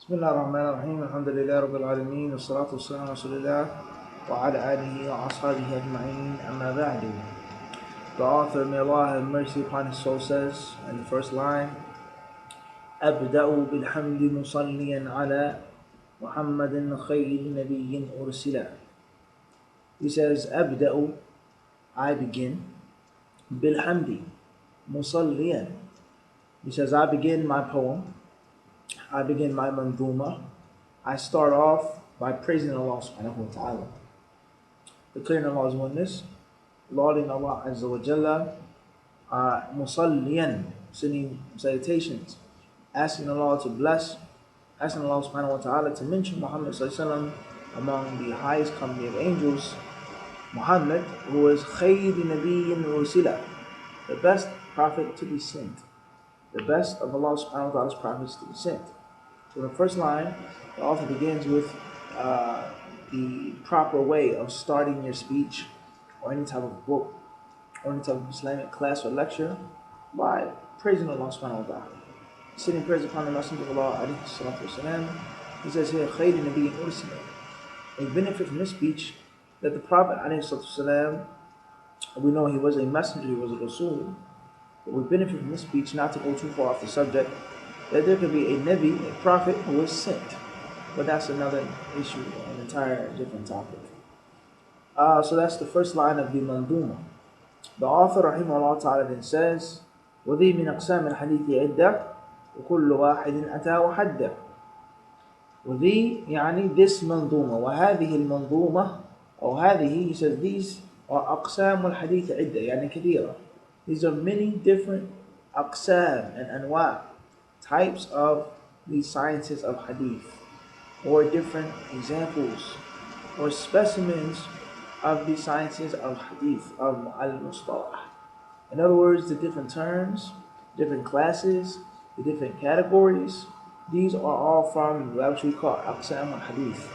بسم الله الرحمن الرحيم الحمد لله رب العالمين والصلاة والسلام على رسول الله وعلى آله وأصحابه أجمعين أما بعد. The author, may Allah have mercy upon his soul, says in the first line, أبدأ بالحمد مصليا على محمد خير نبي أرسلا. He says, أبدأ, I begin, بالحمد مصليا. He says, I begin my poem, I begin my manduma. I start off by praising Allah subhanahu wa ta'ala, declaring Allah's oneness, lauding Allah azza wa jalla, musalliyan, sending salutations, asking Allah to bless, asking Allah subhanahu wa ta'ala to mention Muhammad sallallahu among the highest company of angels, Muhammad, who is khayr nabiyyin rusila, the best prophet to be sent, the best of Allah subhanahu wa ta'ala's prophets to be sent. So the first line, the author begins with the proper way of starting your speech or any type of book or any type of Islamic class or lecture by praising Allah subhanahu wa ta'ala. Sitting praise upon the Messenger of Allah alayhi salatu wasalam. He says here, khayr nabiyyin ursila. A benefit from this speech that the Prophet alayhi salatu wasalam, we know he was a messenger, he was a Rasul, but we benefit from this speech, not to go too far off the subject, that there could be a Nabi, a prophet who was sent. But that's another issue, an entire different topic. So that's the first line of the Manduma. The author rahimahullah ta'ala then says, وَذِي مِنْ أَقْسَامِ الْحَدِيثِ عِدَّةً وَكُلُّ وَاحِدٍ أَتَى وَحَدَّ. وذي يعني this منظومة وهذه المنظومة أو هذه, he says these are أقسام الحديث عدة يعني كثيرة. These are many different أقسام and أنواع, types of the sciences of hadith, or different examples or specimens of the sciences of hadith, of al-mustalah. In other words, the different terms, different classes, the different categories, these are all from what we call aqsam al-hadith,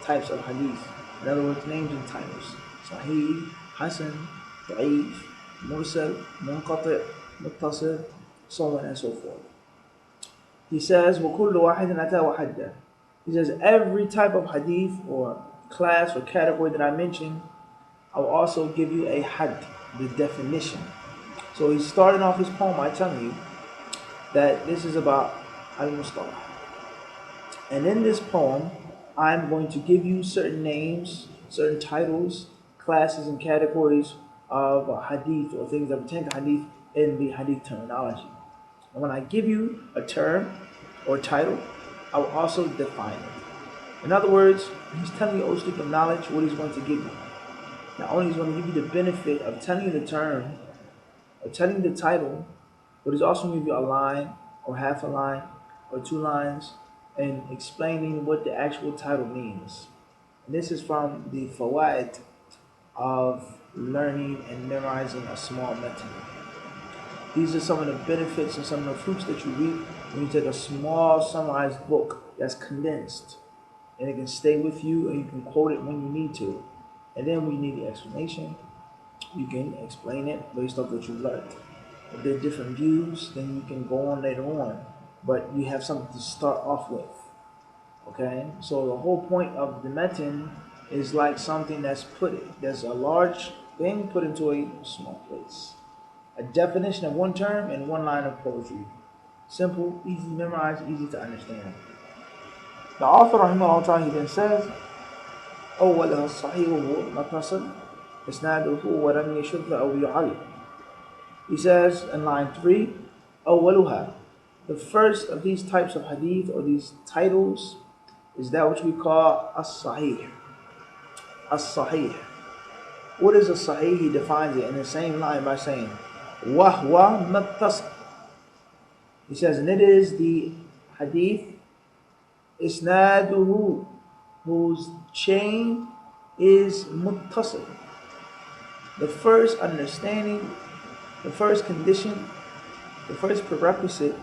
types of hadith. In other words, names and titles: Sahih, Hasan, Da'if, Mursal, Munqati', Muttasil, so on and so forth. He says, وَكُلُّ وَاحِدٍ أَتَى وَحَدَّ. He says, every type of hadith or class or category that I mentioned, I will also give you a had, the definition. So he's starting off his poem by telling you that this is about al-mustalah. And in this poem, I'm going to give you certain names, certain titles, classes, and categories of hadith or things that pertain to hadith in the hadith terminology. And when I give you a term or title, I will also define it. In other words, he's telling you, O student of knowledge, what he's going to give you. Not only is he going to give you the benefit of telling you the term or telling you the title, but he's also going to give you a line or half a line or 2 lines and explaining what the actual title means. And this is from the fawaid of learning and memorizing a small method. These are some of the benefits and some of the fruits that you reap when you take a small summarized book that's condensed, and it can stay with you and you can quote it when you need to. And then when you need the explanation, you can explain it based off what you learned. If there are different views, then you can go on later on, but you have something to start off with. Okay, so the whole point of the metin is like something there's a large thing put into a small place. A definition of one term and 1 line of poetry. Simple, easy to memorize, easy to understand. The author rahimahullah ta'ala, he then says, أولها الصحيح هو متصل إسناده ولم يشذ أو يعل. He says in line 3, أولها, the first of these types of hadith or these titles is that which we call as-sahih. As-sahih. What is as-sahih? He defines it in the same line by saying, وَهْوَ مَتَّصِلٌ. He says, and it is the hadith isnaduhu, whose chain is muttasil. The first understanding, the first condition, the first prerequisite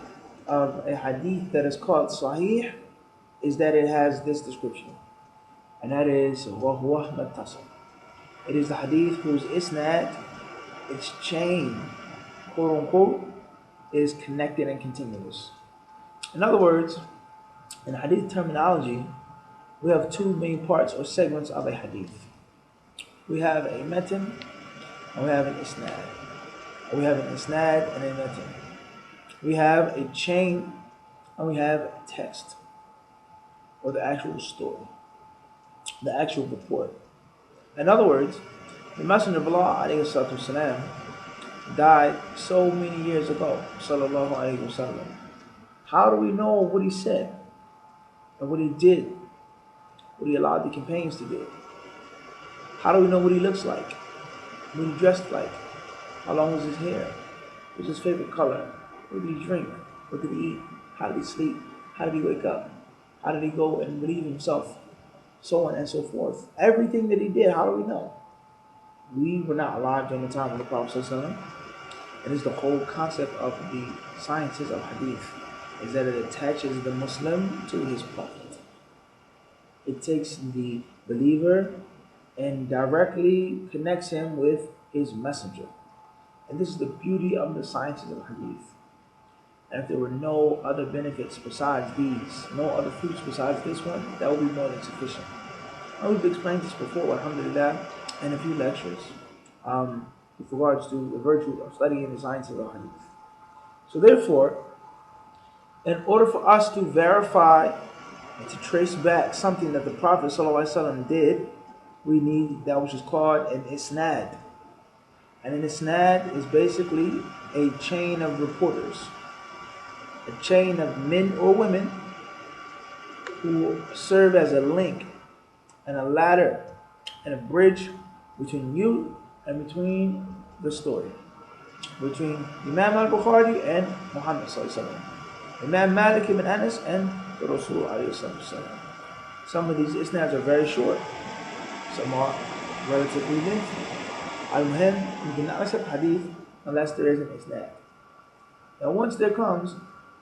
of a hadith that is called sahih is that it has this description, and that is وَهُوَ مَتَّصِلٌ. It is the hadith whose isnad, its chain, quote unquote, is connected and continuous. In other words, In hadith terminology, we have two main parts or segments of a hadith. We have a metin and we have an isnad. We have an isnad and a metin. We have a chain and we have text, or the actual story, the actual report. In other words, the Messenger of Allah والسلام, died so many years ago, sallallahu alaihi wasallam. How do we know what he said and what he did, what he allowed the companions to do? How do we know what he looks like, what he dressed like, how long was his hair, what's his favorite color, what did he drink, what did he eat, how did he sleep, how did he wake up, how did he go and relieve himself, so on and so forth. Everything that he did, how do we know? We were not alive during the time of the Prophet ﷺ. It is the whole concept of the sciences of hadith, is that it attaches the Muslim to his Prophet. It takes the believer and directly connects him with his messenger. And this is the beauty of the sciences of hadith. And if there were no other benefits besides these, no other fruits besides this one, that would be more than sufficient. And we've explained this before, alhamdulillah, in a few lectures, with regards to the virtue of studying the sciences of hadith. So therefore, in order for us to verify and to trace back something that the Prophet ﷺ did, we need that which is called an isnad. And an isnad is basically a chain of reporters, a chain of men or women who serve as a link and a ladder and a bridge between you and between the story, between Imam al-Bukhari and Muhammad sallallahu alaihi wasallam, Imam Malik ibn Anas and the Rasul alayhi wasallam. Some of these isnads are very short, some are relatively lengthy. Al-Muhim, you cannot accept hadith unless there is an isnad. Now once there comes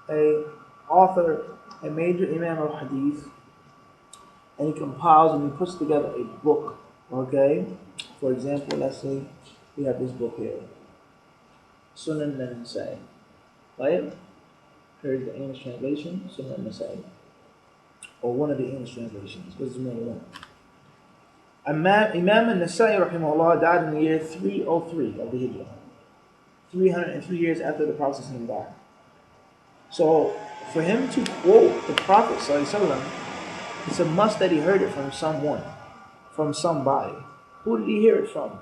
a author, a major Imam of hadith, and he compiles and he puts together a book, okay? For example, let's say we have this book here, Sunan al-Nasa'i, right? Here's the English translation, Sunan al-Nasa'i, or one of the English translations, because there's more than one. Imam al-Nasa'i rahimahullah died in the year 303 of the Hijrah, 303 years after the Prophet died. So for him to quote the Prophet ﷺ, it's a must that he heard it from someone, from somebody. Who did he hear it from?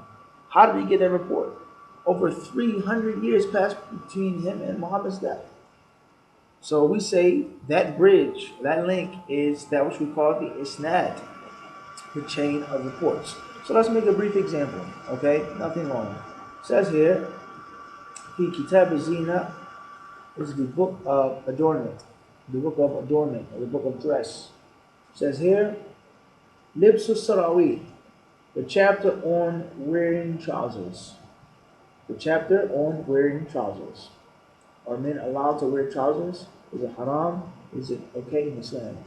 How did he get that report? Over 300 years passed between him and Muhammad's death. So we say that bridge, that link, is that which we call the isnad, the chain of reports. So let's make a brief example, okay? Nothing long. It says here, the Kitab al-Zina is the book of adornment, the book of adornment, or the book of dress. It says here, Libsu Sarawi, the chapter on wearing trousers. The chapter on wearing trousers. Are men allowed to wear trousers? Is it haram? Is it okay in Islam?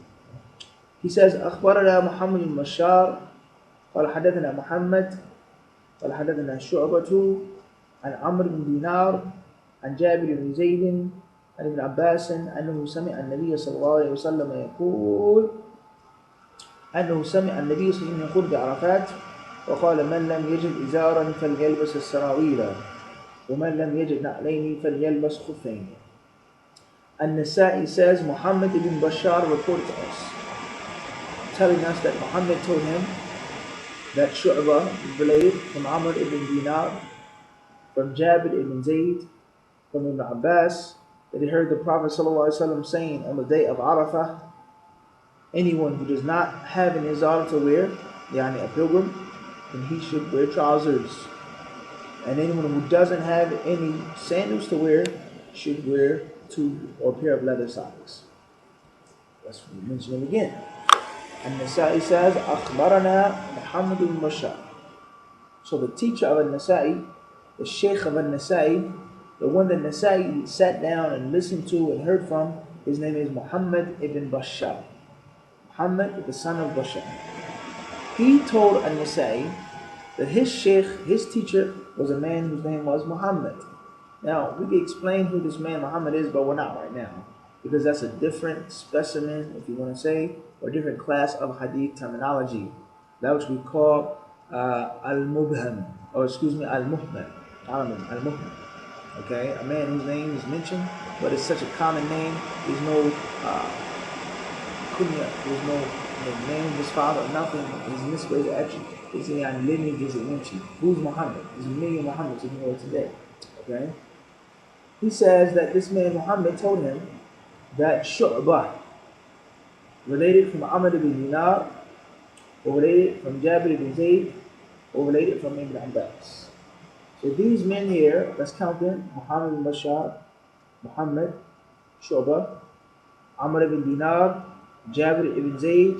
He says, أخبرنا محمد المشار قال حدثنا محمد قال حدثنا شعبة عن عمرو بن دينار عن جابر بن زيد عن ابن عباس أنه سمع النبي صلى الله عليه وسلم يقول يقول بعرفات وقال من لم يجد إزارا فليلبس السراويل ومن لم يجد نعلين فليلبس خفين. An-Nasa'i says Muhammad ibn Bashar reported to us, telling us that Muhammad told him that Shu'bah related from Amr ibn Dinar, from Jabir ibn Zayd, from Ibn Abbas, that he heard the Prophet ﷺ saying on the day of Arafah, anyone who does not have an izar to wear, yani a pilgrim, then he should wear trousers. And anyone who doesn't have any sandals to wear should wear 2 or pair of leather socks. Let's mention it again. And Nasa'i says, أخبرنا Muhammad ibn Bashar. So the teacher of Nasa'i, the Sheikh of Nasa'i, the one that Nasa'i sat down and listened to and heard from, his name is Muhammad ibn Bashar. Muhammad, the son of Bashar. He told An-Nasa'i that his Sheikh, his teacher, was a man whose name was Muhammad. Now, we can explain who this man Muhammad is, but we're not right now. because that's a different specimen, if you want to say, or different class of hadith terminology. That which we call al-mubham, or excuse me, al-muhmam. Al-muhmam. Okay, a man whose name is mentioned, but it's such a common name. There's no kunya, there's no name of his father or nothing. His misway is actually, his lineage isn't mentioned. Who's Muhammad? There's a million Muhammads in the world today. Okay, he says that this man Muhammad told him that Shu'bah, related from Amr ibn Dinar, or related from Jabir ibn Zayd, or related from Ibn Abbas. So these men here, let's count them: Muhammad ibn Bashar, Muhammad, Shu'bah, Amr ibn Dinar, Jabir ibn Zayd,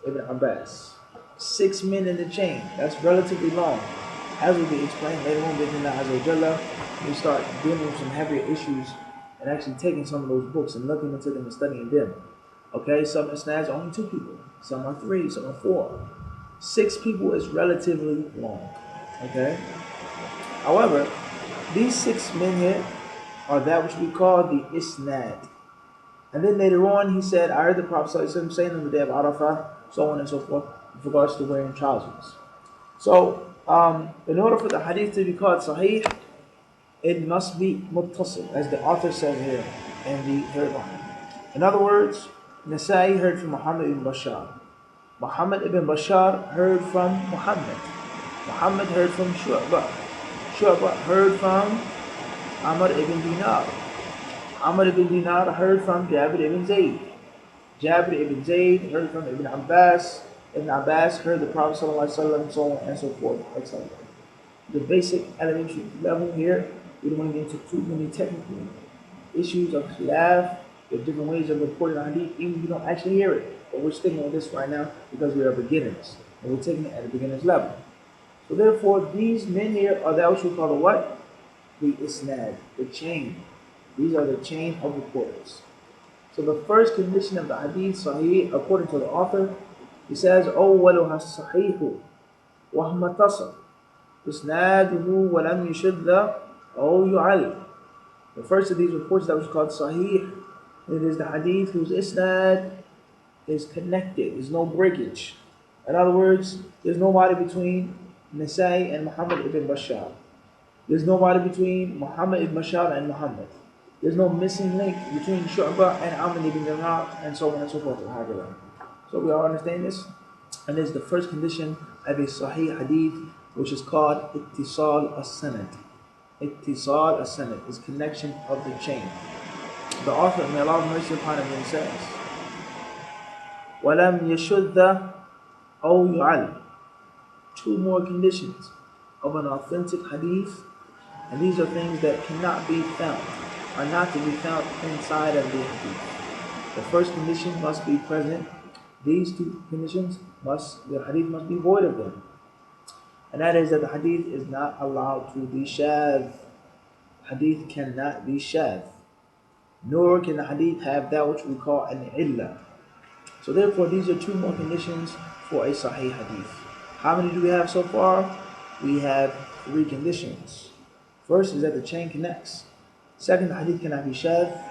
Ibn Abbas. 6 men in the chain. That's relatively long. As will be explained later on, we start dealing with some heavier issues and actually taking some of those books and looking into them and studying them. Okay, some isnads are only 2 people, some are 3, some are 4. 6 people is relatively long. Okay. However, these 6 men here are that which we call the isnad. And then later on, he said, I heard the Prophet saying on the day of Arafah, so on and so forth, with regards to wearing trousers. So, in order for the hadith to be called Sahih, it must be muttasil, as the author says here in the third line. In other words, Nasa'i heard from Muhammad ibn Bashar. Muhammad ibn Bashar heard from Muhammad. Muhammad heard from Shu'bah. Shu'bah heard from Amr ibn Dinar. Amr ibn Dinar heard from Jabir ibn Zayd. Jabir ibn Zayd heard from Ibn Abbas. Ibn Abbas heard the Prophet ﷺ, so on and so forth, etc. The basic elementary level here, we don't want to get into too many technical issues of khilaf, the different ways of reporting a hadith, even if you don't actually hear it. But we're sticking with this right now because we are beginners, and we're taking it at a beginner's level. So therefore, these men here are that which we call the what? The isnad, the chain. These are the chain of reporters. So the first condition of the hadith sahih, according to the author, he says, أولها الصحيح وهم تصل إسناده ولم يشذ أو يعل. The first of these reports that was called sahih, it is the hadith whose isnad is connected. There's no breakage. In other words, there's nobody between Nasa'i and Muhammad ibn Bashar. There's nobody between Muhammad ibn Bashar and Muhammad. There's no missing link between Shu'bah and Amr ibn Dinar, and so on and so forth. So we all understand this? And this is the first condition of a Sahih Hadith, which is called Ittisal as-Sanad. Ittisal as-Sanad is connection of the chain. The author, may Allah have mercy upon him, says, وَلَمْ يَشُذَّ أَوْ يُعَلْ. 2 more conditions of an authentic Hadith, and these are things that cannot be found, are not to be found inside of the Hadith. The first condition must be present. These 2 conditions the hadith must be void of them. And that is that the hadith is not allowed to be shadh. Hadith cannot be shadh. Nor can the hadith have that which we call an illah. So therefore, these are 2 more conditions for a sahih hadith. How many do we have so far? We have 3 conditions. First is that the chain connects. Second, the hadith cannot be shadh.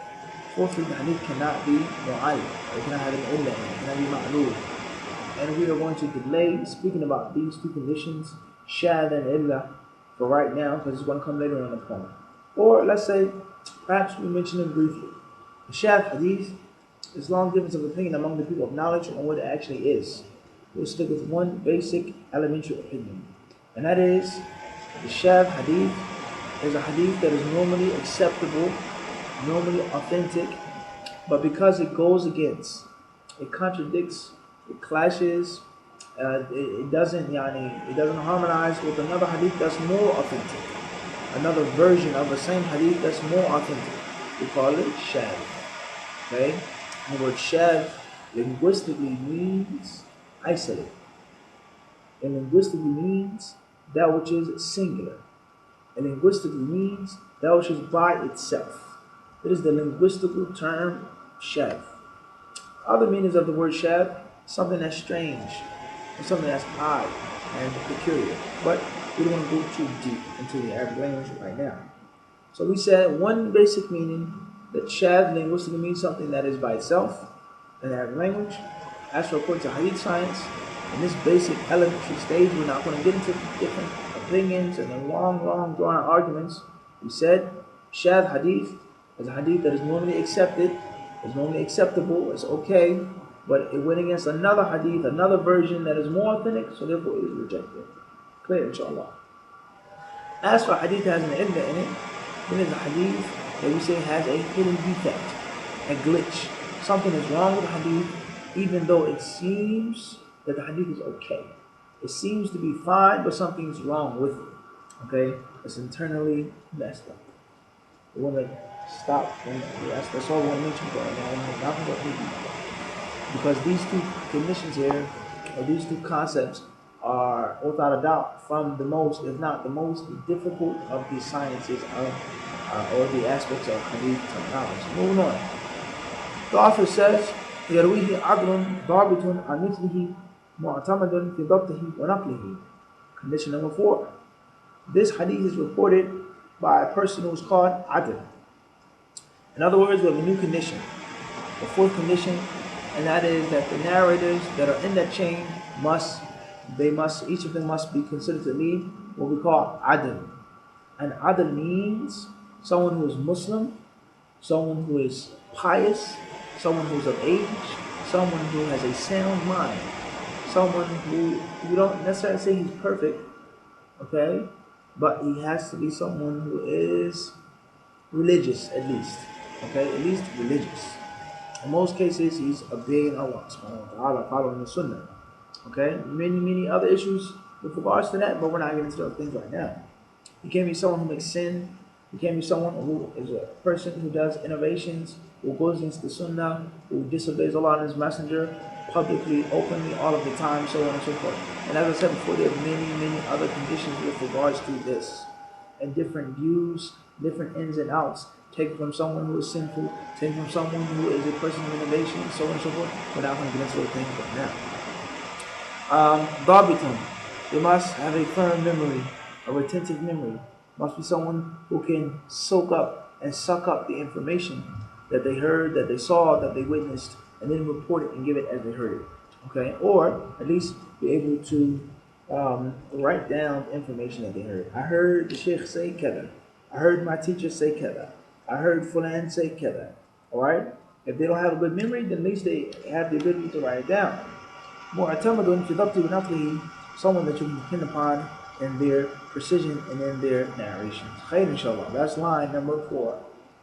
Fourthly, the hadith cannot be mu'al. It cannot have an illah. It cannot be ma'lul. And we are going to delay speaking about these 2 conditions, shadh and illah, for right now, because it's going to come later on the point. Or let's say, perhaps we mention them briefly. The shadh hadith is long difference of opinion among the people of knowledge on what it actually is. We'll stick with one basic elementary opinion. And that is, the shadh hadith is a hadith that is normally acceptable, normally authentic, but because it goes against, it contradicts, it clashes, it doesn't harmonize with another hadith that's more authentic, another version of the same hadith that's more authentic. We call it shadh. Okay, and the word shadh linguistically means isolate. It linguistically means that which is singular. It linguistically means that which is by itself. It is the linguistical term shadh. Other meanings of the word shadh, something that's strange, or something that's odd and peculiar. But we don't want to go too deep into the Arabic language right now. So we said one basic meaning that shadh linguistically means something that is by itself in Arabic language. As for according to hadith science, in this basic elementary stage, we're not going to get into different opinions and the long, drawn out arguments. We said shadh hadith is a hadith that is normally accepted, is normally acceptable, it's okay, but it went against another hadith, another version that is more authentic, so therefore it is rejected. Clear, inshallah. As for hadith that has an illa in it, then it's a hadith that we say has a hidden defect, a glitch. Something is wrong with the hadith, even though it seems that the hadith is okay. It seems to be fine, but something's wrong with it. Okay? It's internally messed up. We want to stop, and that's all we want to mention right now. Nothing but hadith. Because these two conditions here, or these two concepts, are without a doubt from the most, if not the most difficult of the sciences of, or the aspects of hadith terminology. Moving on. The author says, يرويه عدل ضابط عن مثله معتمد في ضبطه ونقله. Condition number 4. This hadith is reported by a person who is called adl. In other words, we have a new condition, the 4th condition, and that is that the narrators that are in that chain each of them must be considered to be what we call adl. And adl means someone who is Muslim, someone who is pious, someone who's of age, someone who has a sound mind, someone who, we don't necessarily say he's perfect, okay, but he has to be someone who is religious at least, okay, at least religious. In most cases, he's obeying Allah subhanahu wa ta'ala, following the sunnah, okay. Many other issues with regards to that, but we're not getting into those things right now. He can't be someone who makes sin. He can't be someone who is a person who does innovations, who goes against the sunnah, who disobeys Allah and His Messenger publicly, openly, all of the time, so on and so forth. And as I said before, there are many other conditions with regards to this, and different views, different ins and outs, taken from someone who is sinful, taken from someone who is a person of innovation, so on and so forth. We're not going to get into those things right now. Dhabitun, they must have a firm memory, a retentive memory. Must be someone who can soak up and suck up the information that they heard, that they saw, that they witnessed, and then report it and give it as they heard it. Okay? Or at least be able to write down information that they heard. I heard the Sheikh say kada. I heard my teacher say kada. I heard Fulan say kada. Alright? If they don't have a good memory, then at least they have the ability to write it down. Mu'tamadun fi dhabti wa naqlihi, someone that you can depend upon in their precision and in their narrations. Khair, inshallah. That's line number 4.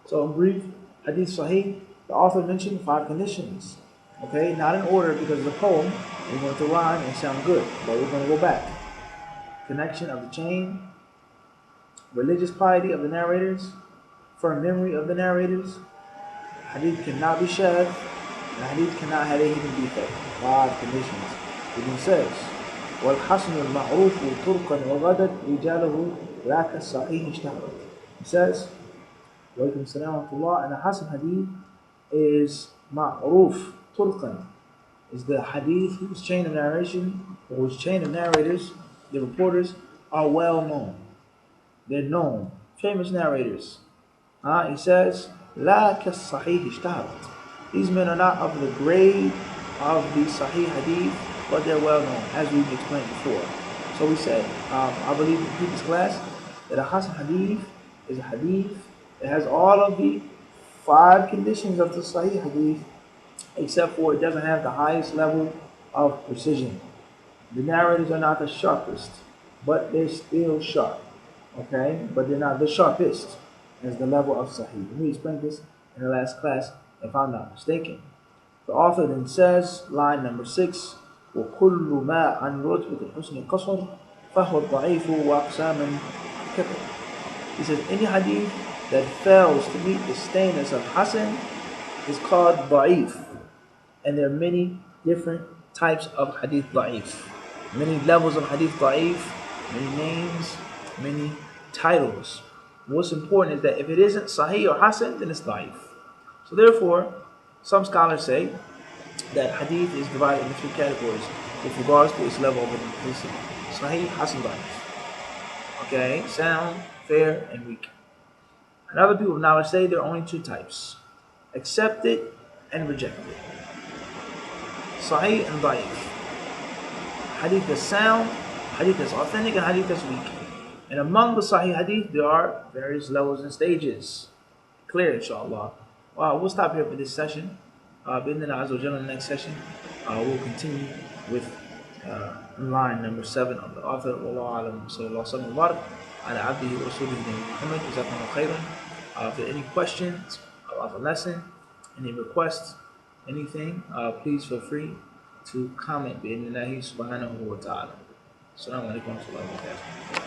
So in brief, Hadith Sahih, the author mentioned 5 conditions. Okay, not in order because it's a poem. We're going to rhyme and sound good, but we're going to go back. Connection of the chain, religious piety of the narrators, firm memory of the narrators. Hadith cannot be shadh, and hadith cannot have a hidden defect. 5 conditions. It says, والحسن المعروف طرقا وغدت رجاله ذاك الصحيح اشتهرت. It says, وعليكم السلام ورحمة الله, and the Hasan hadith is ma'ruf turqan, is the hadith whose chain of narration, or whose chain of narrators, the reporters, are well known. They're known, famous narrators. He says, لا كالصحيح اشتهرت. These men are not of the grade of the Sahih hadith, but they're well known, as we've explained before. So we said, I believe in the previous class, that a Hasan hadith is a hadith that has all of the 5 conditions of the Sahih hadith, except for it doesn't have the highest level of precision. The narrators are not the sharpest, but they're still sharp. Okay? But they're not the sharpest as the level of Sahih. We explained this in the last class, if I'm not mistaken. The author then says, line number 6, وكل ما عن رتبة الحسن قصر فهو الضعيف وأقسام كثر. He says any hadith that fails to meet the standards of Hasan is called da'if, and there are many different types of hadith da'if, many levels of hadith da'if, many names, many titles. What's important is that if it isn't Sahih or Hasan, then it's da'if. So therefore, some scholars say that hadith is divided into 3 categories with regards to its level of authenticity: Sahih, Hasan, Da'if. Okay, sound, fair, and weak. And other people of knowledge say there are only two types: accepted and rejected. Sahih and Da'if. Hadith is sound, hadith is authentic, and hadith is weak. And among the Sahih hadith, there are various levels and stages. Clear, inshallah. We'll stop here for this session. In the next session, we'll continue with line number 7 of the author. Wallahu alam. Sallallahu alaihi wa sallam. Ala abdihi wa rasulihi Muhammad. Jazakumullahu khairan. If there are any questions about the lesson, any requests, anything, please feel free to comment. Bi-idhnillahi subhanahu wa ta'ala. Assalamu alaikum wa rahmatullahi wa barakatuh.